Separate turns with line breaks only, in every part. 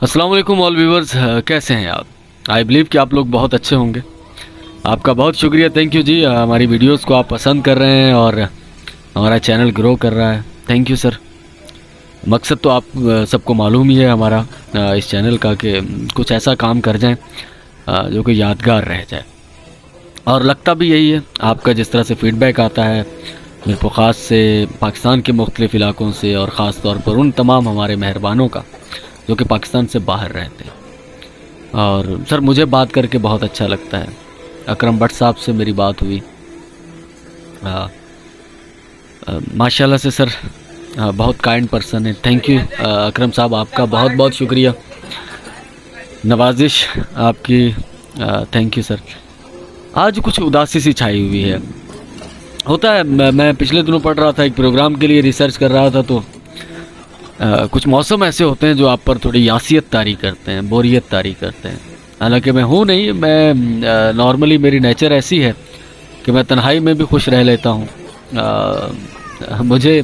अस्सलाम वालेकुम all viewers, कैसे हैं आप? आई बिलीव कि आप लोग बहुत अच्छे होंगे। आपका बहुत शुक्रिया, थैंक यू जी। हमारी वीडियोस को आप पसंद कर रहे हैं और हमारा चैनल ग्रो कर रहा है। Thank you sir. मकसद तो आप सबको मालूम ही है हमारा इस चैनल का कि कुछ ऐसा काम कर जाएं जो कि यादगार रह जाए, और लगता भी यही है। आपका जिस तरह से फीडबैक आता है मेरे ख़ास से पाकिस्तान के मुख्तलिफ़ इलाकों से, और ख़ास तौर पर उन तमाम हमारे मेहरबानों का जो कि पाकिस्तान से बाहर रहते हैं। और सर मुझे बात करके बहुत अच्छा लगता है। अकरम भट्ट साहब से मेरी बात हुई, माशाल्लाह से सर बहुत काइंड पर्सन है। थैंक यू अकरम साहब, आपका बहुत बहुत शुक्रिया, नवाजिश आपकी, थैंक यू सर। आज कुछ उदासी सी छाई हुई है। होता है, मैं पिछले दिनों पढ़ रहा था, एक प्रोग्राम के लिए रिसर्च कर रहा था, तो कुछ मौसम ऐसे होते हैं जो आप पर थोड़ी यासियत तारी करते हैं, बोरियत तारी करते हैं। हालांकि मैं हूँ नहीं, मैं नॉर्मली मेरी नेचर ऐसी है कि मैं तन्हाई में भी खुश रह लेता हूँ। मुझे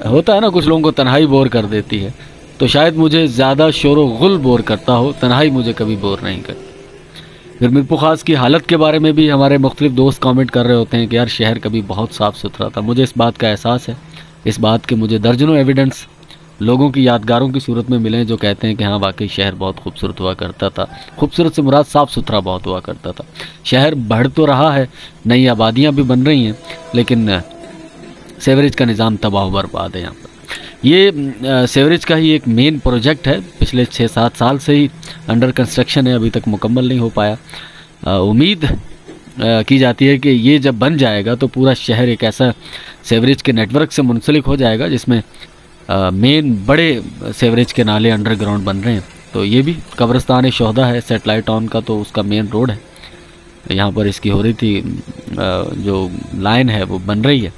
होता है ना, कुछ लोगों को तन्हाई बोर कर देती है, तो शायद मुझे ज़्यादा शोर व गुल बोर करता हो, तन्हाई मुझे कभी बोर नहीं करती। फिर मीरपुर ख़ास की हालत के बारे में भी हमारे मुख्तलिफ दोस्त कमेंट कर रहे होते हैं कि यार शहर कभी बहुत साफ़ सुथरा था। मुझे इस बात का एहसास है, इस बात के मुझे दर्जनों एविडेंस लोगों की यादगारों की सूरत में मिले जो कहते हैं कि हाँ वाकई शहर बहुत खूबसूरत हुआ करता था। खूबसूरत से मुराद साफ़ सुथरा बहुत हुआ करता था। शहर बढ़ तो रहा है, नई आबादियाँ भी बन रही हैं, लेकिन सेवरेज का निज़ाम तबाह बर्बाद है यहाँ पर। ये सेवरेज का ही एक मेन प्रोजेक्ट है, पिछले 6-7 साल से ही अंडर कंस्ट्रक्शन है, अभी तक मुकम्मल नहीं हो पाया। उम्मीद की जाती है कि ये जब बन जाएगा तो पूरा शहर एक ऐसा सेवरेज के नेटवर्क से मुंसलिक हो जाएगा जिसमें मेन बड़े सेवरेज के नाले अंडरग्राउंड बन रहे हैं। तो ये भी कब्रिस्तान शोहदा है, सेटेलाइट टाउन का, तो उसका मेन रोड है, यहाँ पर इसकी हो रही थी, जो लाइन है वो बन रही है,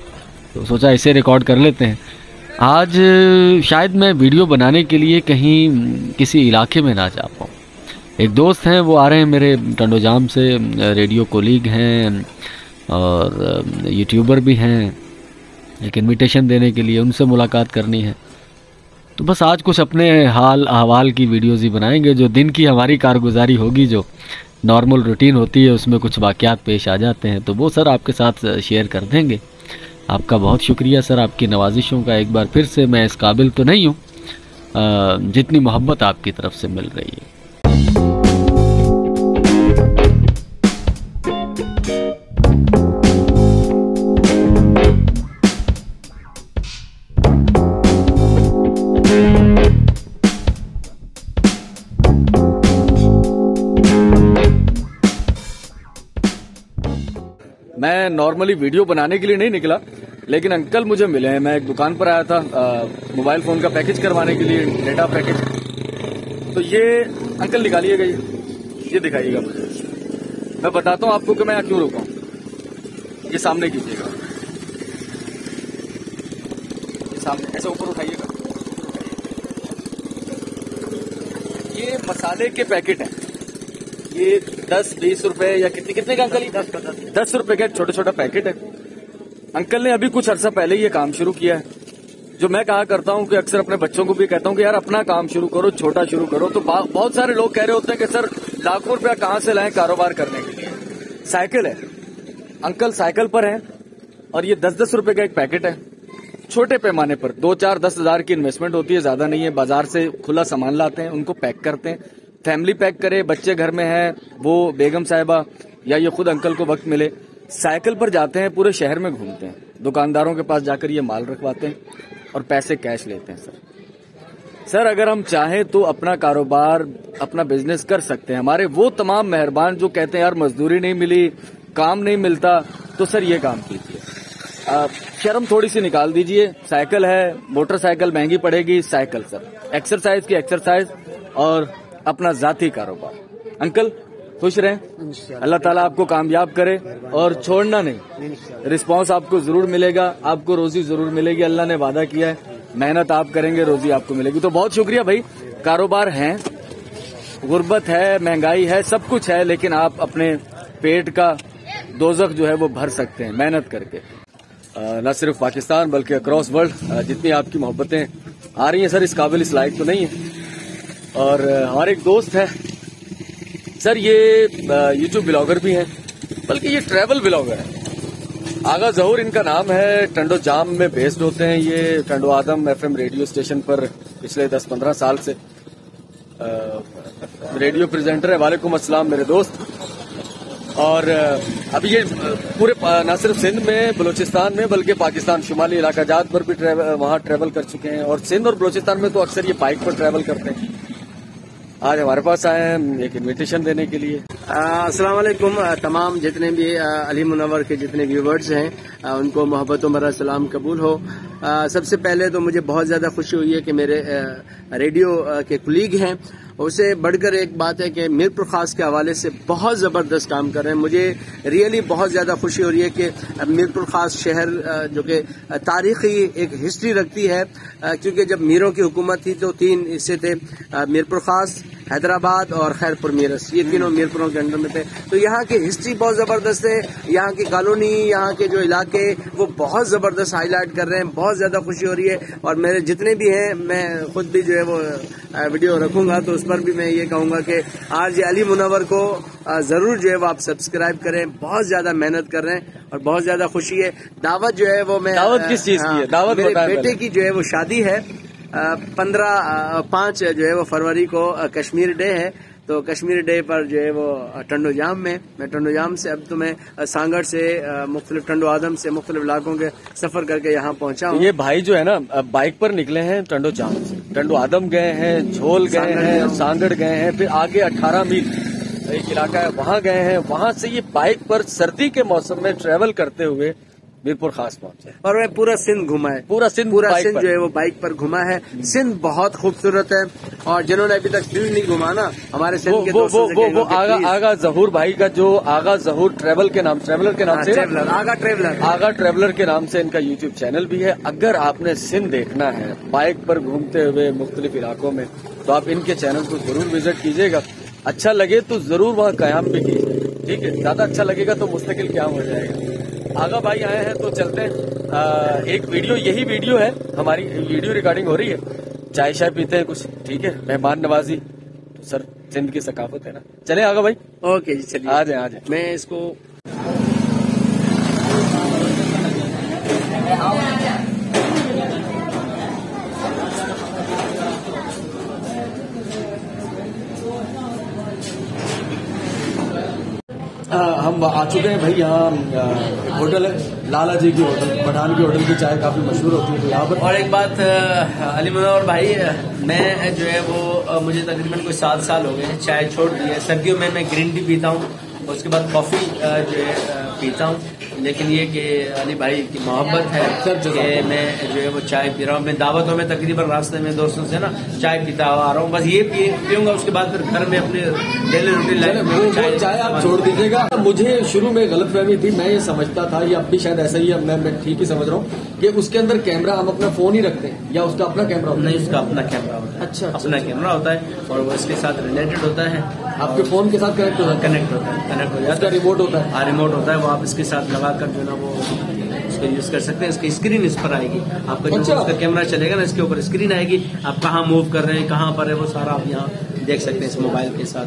तो सोचा इसे रिकॉर्ड कर लेते हैं। आज शायद मैं वीडियो बनाने के लिए कहीं किसी इलाके में ना जा पाऊँ। एक दोस्त हैं, वो आ रहे हैं मेरे टंडोजाम से, रेडियो कोलीग हैं और यूट्यूबर भी हैं, एक इनविटेशन देने के लिए उनसे मुलाकात करनी है। तो बस आज कुछ अपने हाल अहवाल की वीडियोज़ ही बनाएंगे, जो दिन की हमारी कारगुजारी होगी, जो नॉर्मल रूटीन होती है, उसमें कुछ वाक़यात पेश आ जाते हैं, तो वो सर आपके साथ शेयर कर देंगे। आपका बहुत शुक्रिया सर, आपकी नवाजिशों का। एक बार फिर से मैं इस काबिल तो नहीं हूँ जितनी मोहब्बत आपकी तरफ से मिल रही है। मैं नॉर्मली वीडियो बनाने के लिए नहीं निकला, लेकिन अंकल मुझे मिले हैं। मैं एक दुकान पर आया था मोबाइल फ़ोन का पैकेज करवाने के लिए, डेटा पैकेज। तो ये अंकल निकालिएगा, ये दिखाइएगा मुझे। मैं बताता हूँ आपको कि मैं यहाँ क्यों रुका हूँ। ये सामने कीजिएगा, ये सामने ऐसे ऊपर उठाइएगा। ये मसाले के पैकेट हैं, ये 10-20 रुपए या कितने का अंकल? 10 रुपए का छोटा छोटा पैकेट है। अंकल ने अभी कुछ अर्सा पहले ये काम शुरू किया है। जो मैं कहा करता हूँ कि अक्सर अपने बच्चों को भी कहता हूँ कि यार अपना काम शुरू करो, छोटा शुरू करो। तो बहुत सारे लोग कह रहे होते हैं कि सर लाखों रुपया कहाँ से लाएं कारोबार करने के लिए। साइकिल है, अंकल साइकिल पर है, और ये 10-10 रुपए का एक पैकेट है। छोटे पैमाने पर 2-4-10 हज़ार की इन्वेस्टमेंट होती है, ज्यादा नहीं है। बाजार से खुला सामान लाते हैं, उनको पैक करते हैं। फैमिली पैक करे, बच्चे घर में हैं, वो बेगम साहिबा या ये खुद अंकल को वक्त मिले, साइकिल पर जाते हैं, पूरे शहर में घूमते हैं, दुकानदारों के पास जाकर ये माल रखवाते हैं और पैसे कैश लेते हैं। सर अगर हम चाहें तो अपना कारोबार, अपना बिजनेस कर सकते हैं। हमारे वो तमाम मेहरबान जो कहते हैं यार मजदूरी नहीं मिली, काम नहीं मिलता, तो सर ये काम कीजिए। शर्म थोड़ी सी निकाल दीजिए। साइकिल है, मोटरसाइकिल महंगी पड़ेगी, साइकिल सर, एक्सरसाइज की एक्सरसाइज और अपना जाती कारोबार। अंकल खुश रहें, अल्लाह ताला आपको कामयाब करे, और छोड़ना नहीं। रिस्पांस आपको जरूर मिलेगा, आपको रोजी जरूर मिलेगी। अल्लाह ने वादा किया है, मेहनत आप करेंगे रोजी आपको मिलेगी। तो बहुत शुक्रिया भाई। कारोबार है, गुर्बत है, महंगाई है, सब कुछ है, लेकिन आप अपने पेट का दोजख जो है वो भर सकते हैं मेहनत करके। न सिर्फ पाकिस्तान बल्कि अक्रॉस वर्ल्ड जितनी आपकी मोहब्बतें आ रही हैं सर, इस काबिल इस लायक तो नहीं है। और हमारे एक दोस्त है सर, ये यूट्यूब ब्लॉगर भी हैं, बल्कि ये ट्रैवल ब्लॉगर है। आगा जहूर इनका नाम है, टंडो जाम में बेस्ड होते हैं ये। टंडो आदम FM रेडियो स्टेशन पर पिछले 10-15 साल से रेडियो प्रेजेंटर है। वालेकुम अस्सलाम मेरे दोस्त। और अभी ये पूरे न सिर्फ सिंध में, बलूचिस्तान में, बल्कि पाकिस्तान शुमाली इलाका जात पर भी वहाँ ट्रैवल कर चुके हैं। और सिंध और बलूचिस्तान में तो अक्सर ये बाइक पर ट्रैवल करते हैं। आज हमारे पास आए हैं एक इनविटेशन देने के लिए।
अस्सलाम वालेकुम। तमाम जितने भी अली मुनव्वर के जितने व्यूवर्स हैं उनको मोहब्बतों भरा सलाम कबूल हो। सबसे पहले तो मुझे बहुत ज़्यादा खुशी हुई है कि मेरे रेडियो के कुलीग हैं। उससे बढ़कर एक बात है कि मीरपुर खास के हवाले से बहुत ज़बरदस्त काम कर रहे हैं। मुझे रियली बहुत ज़्यादा खुशी हो रही है कि मीरपुर खास शहर जो कि तारीख़ी एक हिस्ट्री रखती है, क्योंकि जब मीरों की हुकूमत थी तो 3 हिस्से थे, मीरपुर खास, हैदराबाद और खैरपुर मीरस, ये तीनों मीरपुरों के अंडर में थे। तो यहाँ की हिस्ट्री बहुत ज़बरदस्त है, यहाँ की कॉलोनी, यहाँ के जो इलाके वो बहुत ज़बरदस्त हाईलाइट कर रहे हैं। बहुत ज़्यादा खुशी हो रही है। और मेरे जितने भी हैं, मैं खुद भी जो है वो वीडियो रखूंगा तो उस पर भी मैं ये कहूँगा कि आज अली मुनव्वर को ज़रूर जो है वो आप सब्सक्राइब करें। बहुत ज़्यादा मेहनत कर रहे हैं और बहुत ज़्यादा खुशी है। दावत जो है वो मैं,
दावत किस चीज़ की है? दावत
मेरे बेटे की जो है वो शादी है। 15/5 जो है वो फरवरी को कश्मीर डे है। तो कश्मीर डे पर जो है वो टंडो जाम में, मैं टंडो जाम से, अब तो मैं सांगड़ से मुख्तलिफ टंडो आदम से मुख्तलिफ इलाकों के सफर करके यहाँ पहुँचा हूँ।
ये भाई जो है ना बाइक पर निकले हैं टंडो जाम से, टंडो आदम गए हैं, झोल गए हैं, सांगड़ गए हैं, फिर आगे 18 मील एक इलाका है वहाँ गए हैं। वहाँ से ये बाइक पर सर्दी के मौसम में ट्रेवल करते हुए मीरपुर खास पहुंचे।
और मैं पूरा सिंध घुमा है, पूरा सिंध जो है वो बाइक पर घुमा है। सिंध बहुत खूबसूरत है और जिन्होंने अभी तक दिल नहीं घुमा ना, हमारे सिंध के दोस्तों से
वो आगा जहूर भाई का जो आगा जहूर ट्रेवलर के नाम से आगा ट्रेवलर के नाम से इनका यूट्यूब चैनल भी है। अगर आपने सिंध देखना है बाइक पर घूमते हुए मुख्तलिफ इलाकों में, तो आप इनके चैनल को जरूर विजिट कीजिएगा। अच्छा लगे तो जरूर वहाँ कयाम भी कीजिए, ठीक है। ज्यादा अच्छा लगेगा तो मुस्तकिल क्याम हो जाएगा। आगा भाई आए हैं तो चलते हैं। एक वीडियो, यही वीडियो है हमारी, वीडियो रिकॉर्डिंग हो रही है। चाय शाय पीते हैं कुछ, ठीक है। मेहमान नवाजी तो सर सिंध की सकाफत है ना। चले आगा भाई।
ओके जी, चलिए
आ जाए।
मैं इसको
हम आ चुके हैं भाई। यहाँ होटल है लाला जी की होटल, पठान की होटल की चाय काफी मशहूर होती है तो यहाँ पर।
और एक बात अली मुनव्वर भाई, मैं जो है वो मुझे तकरीबन कोई 7 साल हो गए चाय छोड़ दी है। सर्दियों में मैं ग्रीन टी पीता हूँ, उसके बाद कॉफी जो है पीता हूँ। लेकिन ये कि अली भाई की मोहब्बत है कि मैं जो है वो चाय पी रहा हूँ। मैं दावतों में तकरीबन रास्ते में दोस्तों से ना चाय पीता आ रहा हूँ, बस ये पीऊंगा। उसके बाद फिर घर में अपने डेली रूटीन लाइफ में
चाय आप छोड़ दीजिएगा। मुझे शुरू में गलतफहमी थी, मैं ये समझता था, ये अब भी शायद ऐसा ही है, मैं ठीक ही समझ रहा हूँ कि उसके अंदर कैमरा, हम अपना फोन ही रखते हैं या उसका अपना कैमरा होता है?
नहीं, उसका अपना कैमरा होता है।
अच्छा,
अपना कैमरा होता है और वो इसके साथ रिलेटेड होता है।
आपके फोन के साथ कनेक्ट होता है?
कनेक्ट होता है, कनेक्ट हो जाता है।
रिमोट होता है?
हाँ, रिमोट होता है। वो आप इसके साथ लगाकर जो ना वो उसको यूज कर सकते हैं। इसकी स्क्रीन इस पर आएगी आपका, जो उसका कैमरा चलेगा ना, इसके ऊपर स्क्रीन आएगी। आप कहाँ मूव कर रहे हैं, कहाँ पर है, वो सारा आप यहाँ देख सकते हैं इस मोबाइल के साथ।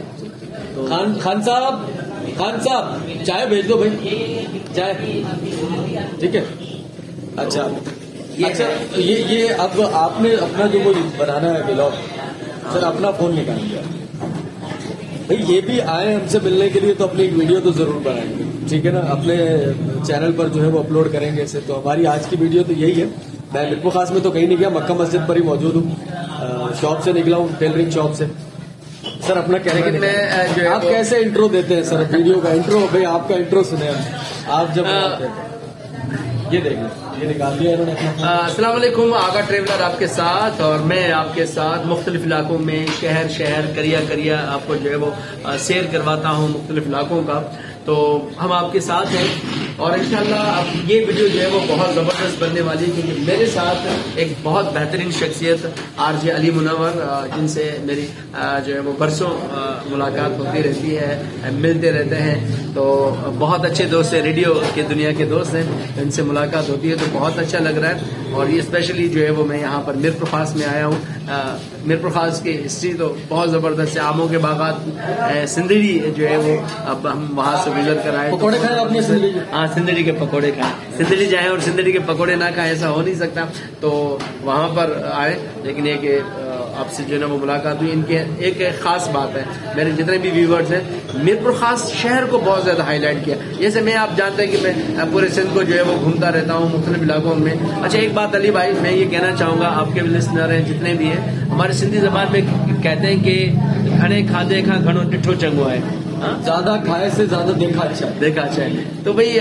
तो
खान साहब चाय भेज दो भाई, चाय, ठीक है। अच्छा ये अब आपने अपना जो वो बनाना है ब्लॉग, सर अपना फोन निकाल लिया भाई। ये भी आए हमसे मिलने के लिए तो अपनी एक वीडियो तो जरूर बनाएंगे, ठीक है ना। अपने चैनल पर जो है वो अपलोड करेंगे इसे। तो हमारी आज की वीडियो तो यही है। मैं मीरपुर खास में तो कहीं नहीं गया, मक्का मस्जिद पर ही मौजूद हूँ। शॉप से निकला हूँ, टेलरिंग शॉप से। सर अपना कहने के मैं आप कैसे इंट्रो देते हैं सर वीडियो का? इंट्रो भाई, आपका इंट्रो सुने आप जब ये देखिए, ये निकाल दिया इन्होंने।
अस्सलाम वालेकुम, आगा ट्रेवलर आपके साथ और मैं आपके साथ मुख्तलिफ इलाकों में, शहर करिया आपको जो है वो सैर करवाता हूँ मुख्तलिफ इलाकों का। तो हम आपके साथ हैं और इंशाल्लाह अब ये वीडियो जो है वो बहुत ज़बरदस्त बनने वाली है, क्योंकि मेरे साथ एक बहुत बेहतरीन शख्सियत आरजे अली मुनव्वर, जिनसे मेरी जो है वो बरसों मुलाकात होती रहती है, मिलते रहते हैं। तो बहुत अच्छे दोस्त हैं, रेडियो के दुनिया के दोस्त हैं, इनसे मुलाकात होती है तो बहुत अच्छा लग रहा है। और ये स्पेशली जो है वो मैं यहाँ पर मीरपुर खास में आया हूँ। मीरपुर खास की हिस्ट्री तो बहुत ज़बरदस्त है, आमों के बागात, सिंदड़ी जो है वो अब हम वहाँ से गुजर कर आए।
पकौड़े खाए आपने सिंदड़ी?
हाँ, सिंदड़ी के पकौड़े खाए। सिंदड़ी जाए और सिंदड़ी के पकौड़े ना खाए ऐसा हो नहीं सकता, तो वहाँ पर आए। लेकिन एक आपसे जो है ना वो मुलाकात हुई। इनके एक खास बात है, मेरे जितने भी व्यूवर्स हैं, मीरपुर खास शहर को बहुत ज़्यादा हाईलाइट किया। जैसे मैं, आप जानते हैं कि मैं पूरे सिंध को जो है वो घूमता रहता हूँ मुख्तलिफ इलाकों में। अच्छा, एक बात अली भाई मैं ये कहना चाहूँगा, आपके भी लिसनर हैं जितने भी हैं, हमारे सिंधी ज़बान में कहते हैं कि घने खादे खा घणो डिठो चंगो है,
ज्यादा खाए से ज्यादा देखा अच्छा
है। तो भाई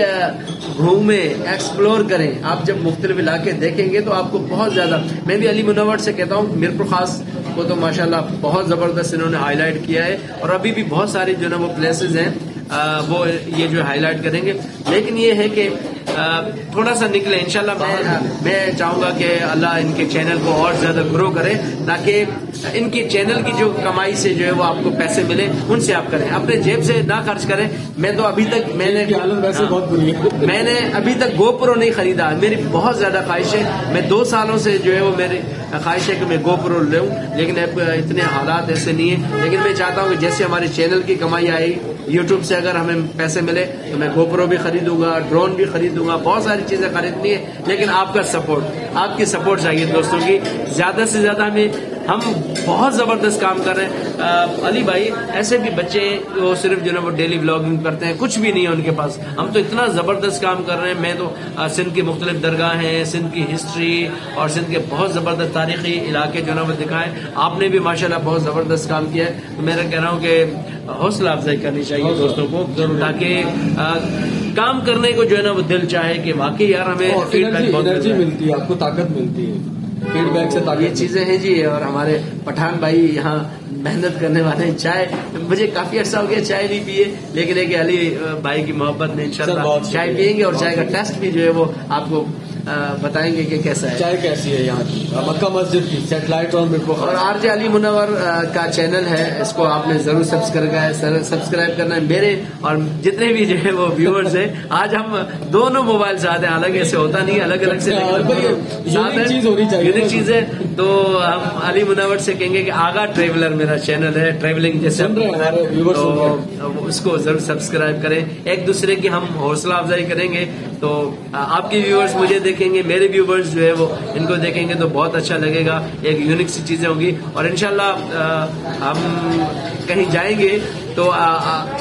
घूमें, एक्सप्लोर करें। आप जब मुख्तलिफ इलाके देखेंगे तो आपको बहुत ज्यादा, मैं भी अली मुनव्वर से कहता हूँ, मीरपुर खास को तो माशाल्लाह बहुत जबरदस्त इन्होंने हाईलाइट किया है, और अभी भी बहुत सारे जो ना वो प्लेसेस हैं वो ये जो हाईलाइट करेंगे। लेकिन ये है कि थोड़ा सा निकले इंशाल्लाह। मैं चाहूंगा कि अल्लाह इनके चैनल को और ज्यादा ग्रो करे, ताकि इनके चैनल की जो कमाई से जो है वो आपको पैसे मिले, उनसे आप करें, अपने जेब से ना खर्च करें। मैं तो अभी तक
बहुत बुरी है।
मैंने अभी तक गोप्रो नहीं खरीदा, मेरी बहुत ज्यादा ख्वाहिश है। मैं 2 सालों से जो है वो मेरी ख्वाहिश है कि मैं गोप्रो लूं, लेकिन अब इतने हालात ऐसे नहीं है। लेकिन मैं चाहता हूँ कि जैसे हमारे चैनल की कमाई आई, यूट्यूब से अगर हमें पैसे मिले तो मैं गोप्रो भी खरीदूंगा, ड्रोन भी खरीदूंगा, बहुत सारी चीजें खरीदनी है। लेकिन आपका सपोर्ट, आपकी सपोर्ट चाहिए दोस्तों की, ज्यादा से ज्यादा हम बहुत जबरदस्त काम कर रहे हैं। अली भाई, ऐसे भी बच्चे वो सिर्फ जो है वो डेली व्लॉगिंग करते हैं, कुछ भी नहीं है उनके पास। हम तो इतना जबरदस्त काम कर रहे हैं। मैं तो सिंध की मुख्तलिफ दरगाह हैं, सिंध की हिस्ट्री और सिंध के बहुत जबरदस्त तारीखी इलाके जो है वो दिखाए। आपने भी माशाल्लाह बहुत जबरदस्त काम किया है। तो मैं कह रहा हूँ कि हौसला अफजाई करनी चाहिए दोस्तों को, ताकि काम करने को जो है ना वो दिल चाहे कि वाकई यार हमें फीडबैक बहुत
मिलती है, आपको ताकत मिलती है फीडबैक से।
ये चीजें हैं जी। और हमारे पठान भाई यहाँ मेहनत करने वाले हैं। चाय, मुझे काफी अर्सा हो गया चाय नहीं पिए, लेकिन एक अली भाई की मोहब्बत ने इंशाल्लाह चाय पियेंगे, और चाय का टेस्ट भी जो है वो आपको बताएंगे कि कैसा है।
चाय कैसी है यहाँ की, मक्का मस्जिद की सैटेलाइट और
आरजे अली मुनव्वर का चैनल है, इसको आपने जरूर सब्सक्राइब करना है। मेरे और जितने भी जो है वो व्यूअर्स हैं, आज हम दोनों मोबाइल से आते हैं, अलग ऐसे होता नहीं, अलग अलग से
चीज होनी चाहिए,
यूनिक चीज है। तो हम अली मुनव्वर से कहेंगे कि आगा ट्रेवलर मेरा चैनल है, ट्रेवलिंग जैसे, तो उसको जरूर सब्सक्राइब करें। एक दूसरे की हम हौसला अफजाई करेंगे, तो आपके व्यूअर्स मुझे देखेंगे, मेरे व्यूअर्स जो है वो इनको देखेंगे, तो बहुत अच्छा लगेगा। एक यूनिक सी चीजें होंगी, और इंशाल्लाह हम कहीं जाएंगे तो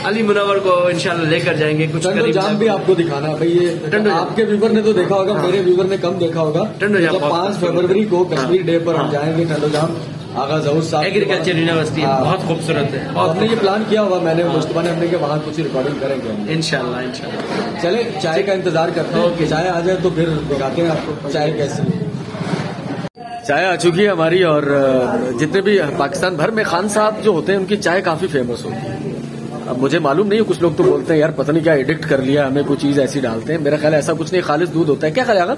अली मुनव्वर को इंशाल्लाह लेकर जाएंगे। कुछ
जाम भी आपको दिखाना है भाई। ये आपके व्यूवर ने तो देखा होगा, मेरे व्यूवर ने कम देखा होगा। 5 फरवरी को कश्मीर डे पर हम जाएंगे टंडो जाम, आगा ज़हूर साहब
एग्रीकल्चर यूनिवर्सिटी, बहुत खूबसूरत है।
आपने ये प्लान किया हुआ, मैंने मुस्तफा ने हमने के वहाँ कुछ रिकॉर्डिंग करेंगे
इंशाल्लाह।
चले, चाय का इंतजार करते हैं, चाय आ जाए तो फिर दिखाते हैं आपको चाय कैसी। चाय आ चुकी है हमारी, और जितने भी पाकिस्तान भर में खान साहब जो होते हैं उनकी चाय काफी फेमस होती है। अब मुझे मालूम नहीं है, कुछ लोग तो बोलते हैं यार पता नहीं क्या एडिक्ट कर लिया हमें, कोई चीज ऐसी डालते हैं। मेरा ख्याल ऐसा कुछ नहीं, खालिस दूध होता है। क्या ख्याल है?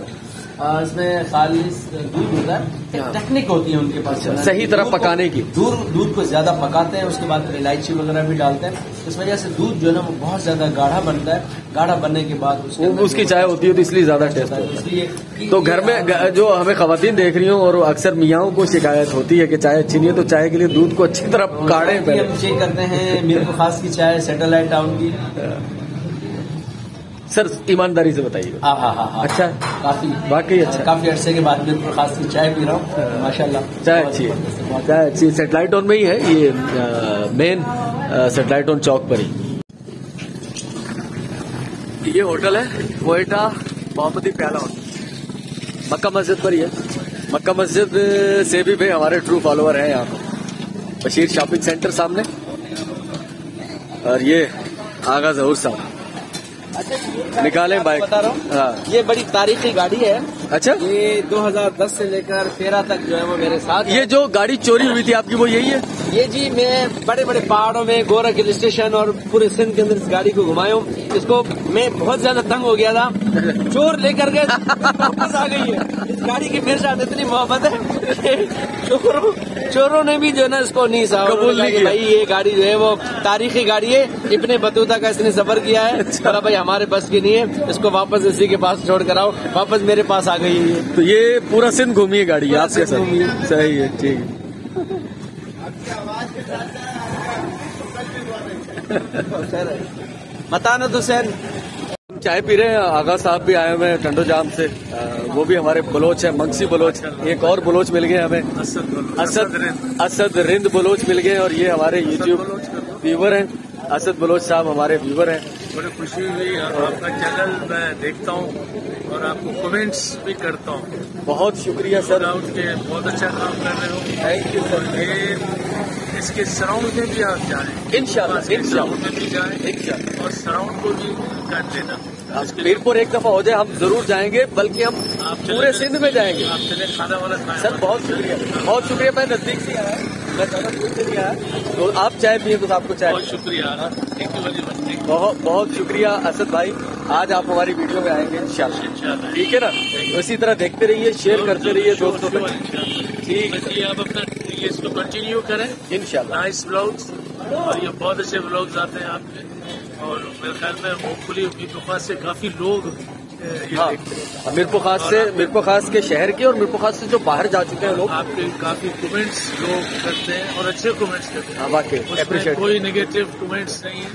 इसमें खालिस दूध होता है, टेक्निक होती है उनके पास
सही तरह पकाने की।
दूध को ज्यादा पकाते हैं, उसके बाद इलायची वगैरह भी डालते हैं। इस वजह से दूध जो है ना वो बहुत ज्यादा गाढ़ा बनता है। गाढ़ा बनने के बाद
उसकी चाय होती है, तो इसलिए ज्यादा टेस्ट होता है। तो घर में जो हमें खवातीन देख रही हूँ, और अक्सर मियाँओं को शिकायत होती है कि चाय अच्छी नहीं है, तो चाय के लिए दूध को अच्छी तरह काढ़े।
हम चेक करते हैं मीरपुर खास की चाय, सैटेलाइट टाउन की।
सर ईमानदारी से बताइए।
हाँ,
अच्छा,
काफी
वाकई अच्छा,
काफी अरसे के बाद मीरपुर खास की चाय पी रहा हूँ, माशाल्लाह
चाय अच्छी है। चाय अच्छी, सैटेलाइट टाउन में ही है ये, मेन सैटेलाइट टाउन चौक पर ही ये होटल है, कोयटा मोहम्मदी प्याला होटल, मक्का मस्जिद पर ही है। मक्का मस्जिद से भी भाई हमारे ट्रू फॉलोअर हैं यहाँ पर। बशीर शॉपिंग सेंटर सामने, और ये आगा ज़हूर साहब निकालें बाइक।
बता रहा हूँ, ये बड़ी तारीखी गाड़ी है। अच्छा,
ये 2010 से लेकर 13 तक जो है वो मेरे साथ है।
ये जो गाड़ी चोरी हुई थी आपकी वो यही है?
ये जी मैं बड़े बड़े पहाड़ों में गोरख हिल स्टेशन और पूरे सिंध के अंदर इस गाड़ी को घुमाया हूँ। इसको मैं बहुत ज्यादा तंग हो गया था, चोर लेकर गए, वापस आ गई है। इस गाड़ी की मेरे साथ इतनी मोहब्बत है कि चोरों ने भी जो है ना इसको नहीं साहब
कबूल नहीं किया।
भाई ये गाड़ी जो है वो तारीखी गाड़ी है, इब्ने बतूता का इसने सफर किया है। बोला भाई हमारे बस की नहीं है, इसको वापस इसी के पास छोड़ कर आओ। वापस मेरे पास आ गई है ये।
तो ये पूरा सिंध घूमी है गाड़ी
पूरा
आपके
सिंध घूमी
साथ? सही है, ठीक है।
मतानत हुसैन
चाय पी रहे हैं, आगा साहब भी आए हुए हैं टंडो जाम से, वो भी हमारे बलोच है, मंगसी बलोच। एक और बलोच मिल गए हमें, असद रिंद बलोच मिल गए, और ये हमारे यूट्यूब व्यूवर हैं, असद बलोच साहब हमारे व्यूवर हैं।
बड़ी खुशी हुई, आपका चैनल मैं देखता हूँ और आपको कमेंट्स भी करता हूँ।
बहुत शुक्रिया सर,
के बहुत अच्छा काम कर रहे हो।
Thank you sir.
ये इसके सराउंड में भी आप जाएं,
इंशाल्लाह
सराउंड में भी जाएं
इंशाल्लाह।
और सराउंड को भी कर देना।
मीरपुर एक दफा हो जाए हम जरूर जाएंगे, बल्कि हम पूरे सिंध में जाएंगे।
आप चले खाना वाला खाएं।
सर बहुत शुक्रिया, बहुत शुक्रिया। मैं नजदीक से आया, मैं ज्यादा दूर से नहीं आया, तो आप चाय पिए तो आपको चाय।
बहुत शुक्रिया, थैंक यू वेरी मच।
बहुत बहुत शुक्रिया असद भाई, आज आप हमारी वीडियो में आएंगे इंशाल्लाह, ठीक है ना? इसी तरह देखते रहिए, शेयर करते रहिए दोस्तों में, ठीक है?
आप अपना ये इसको कंटिन्यू करें
इंशाल्लाह।
नाइस व्लॉग्स, और ये बहुत अच्छे व्लॉग्स आते हैं आपके, और मेरे ख्याल में होपफुली मीरपुर से काफी लोग
हाँ, मीरपुर खास के शहर के और मीरपुर खास से जो बाहर जा चुके हैं लोग,
आपके काफी कमेंट्स लोग करते हैं और अच्छे कमेंट्स करते हैं।
हाँ वाकई
उसमें
अप्रिशिएट,
कोई नेगेटिव कमेंट्स नहीं है,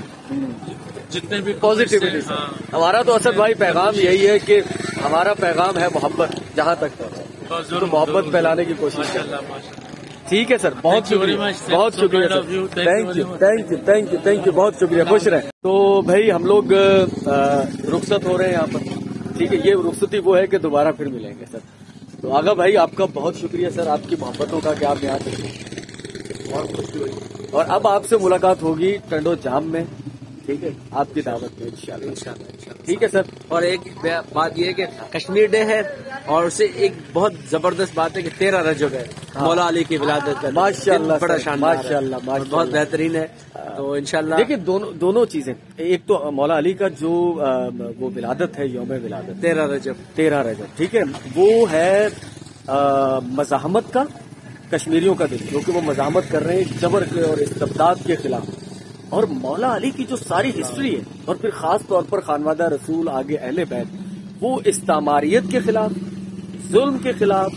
जितने भी
पॉजिटिविटी।
हाँ,
हमारा तो असद भाई पैगाम यही है कि हमारा पैगाम है मोहब्बत, जहाँ तक पहुंचे तो मोहब्बत फैलाने की कोशिश करें।
माशाल्लाह माशाल्लाह।
ठीक है सर, बहुत शुक्रिया, बहुत शुक्रिया sir, thank you thank you thank you thank you, बहुत शुक्रिया, खुश रहें। तो भाई हम लोग रुखसत हो रहे हैं यहाँ पर, ठीक है? ये रुखसती वो है कि दोबारा फिर मिलेंगे सर। तो आगा भाई आपका बहुत शुक्रिया सर, आपकी मोहब्बतों का कि आप यहाँ पे, बहुत खुशी हुई। और अब आपसे मुलाकात होगी टंडो जाम में, ठीक है? आपकी दावत में इंशाल्लाह, ठीक है सर।
और एक बात ये है कि कश्मीर डे है, और उससे एक बहुत जबरदस्त बात है कि 13 रजब है, मौला अली की विलादत का।
माशाल्लाह
बड़ा
सर,
शानदार है,
माशाल्लाह माशाल्लाह,
बहुत बेहतरीन है। तो इंशाल्लाह
देखिए दोनों चीजें, एक तो मौला अली का जो वो विलादत है, यौम विलादत
13 रजब,
13 रजब, ठीक है? वो है मज़ाहमत का, कश्मीरियों का दिन, क्योंकि वो मज़ाहमत कर रहे हैं जबर के और इस्तिबदाद के खिलाफ। और मौला अली की जो सारी हिस्ट्री है, और फिर खास तौर पर खानवादा रसूल, आगे अहले बैत, वो इस्तामारियत के खिलाफ, जुल्म के खिलाफ,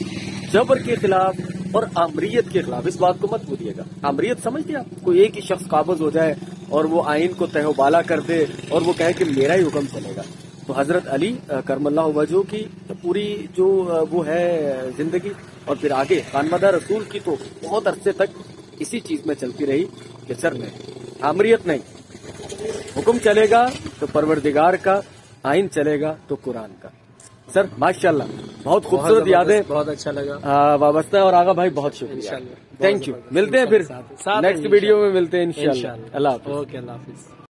जबर के खिलाफ और आमरीयत के खिलाफ। इस बात को मत भूलिएगा। आमरीयत समझते आप? कोई एक ही शख्स काबज हो जाए और वो आइन को तहबाला कर दे और वो कहे कि मेरा ही हुक्म चलेगा। तो हजरत अली करमल्लाहु वजहू की पूरी जो वो है जिंदगी, और फिर आगे खानवादा रसूल की तो बहुत अरसे तक इसी चीज में चलती रही कि सर नहीं, आमरीयत नहीं, हुक्म चलेगा तो परवरदिगार का, आइन चलेगा तो कुरान का। सर माशाल्लाह, बहुत खूबसूरत यादें,
बहुत अच्छा लगा
वाबस्ता है। और आगा भाई बहुत शुक्रिया, थैंक यू। मिलते हैं फिर नेक्स्ट वीडियो में, मिलते हैं इंशाल्लाह। अल्लाह हाफिज़।
ओके, अल्लाह हाफिज।